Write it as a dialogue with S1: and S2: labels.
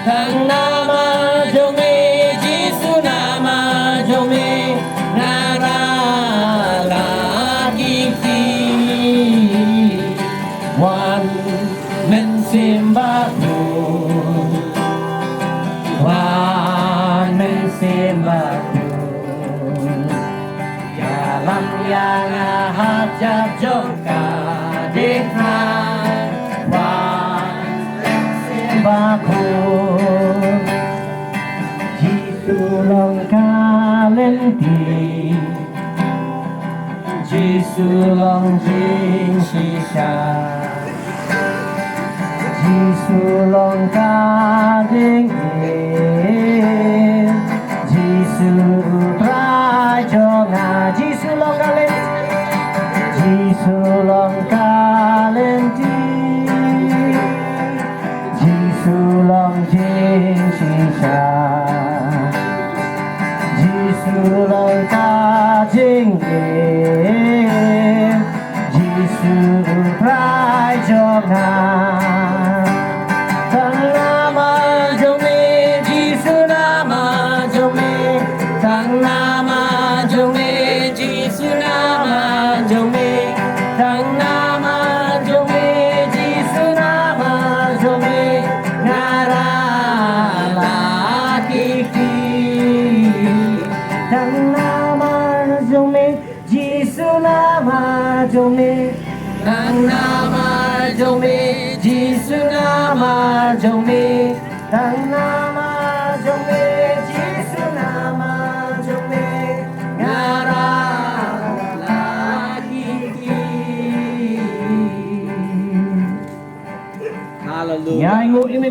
S1: Thằng nama jome Jisu nama jome nara lagi Wan mensimbaku Wan mensimbaku Dalam yang hajat joka dekhan Wan mensimbaku Jisu long kalenti Jisu long jing shisha Jisu long kading Jisu prajonga Jisu long kalenti Jisu long kalenti Jisu long jing shisha Jisu long kading Jisu prajonga Thằng nama jome Jisu nama jome Thằng nama jome Jisu nama jome Thằng nama jome Jisu nama jome Ngara lagi Thằng nama jome Jisu nama jome Thằng nama jome Jisu nama jome Thằng nama jome Jisu nama jome Ngara lagi
S2: Hallelujah.
S1: Nhai ngủ im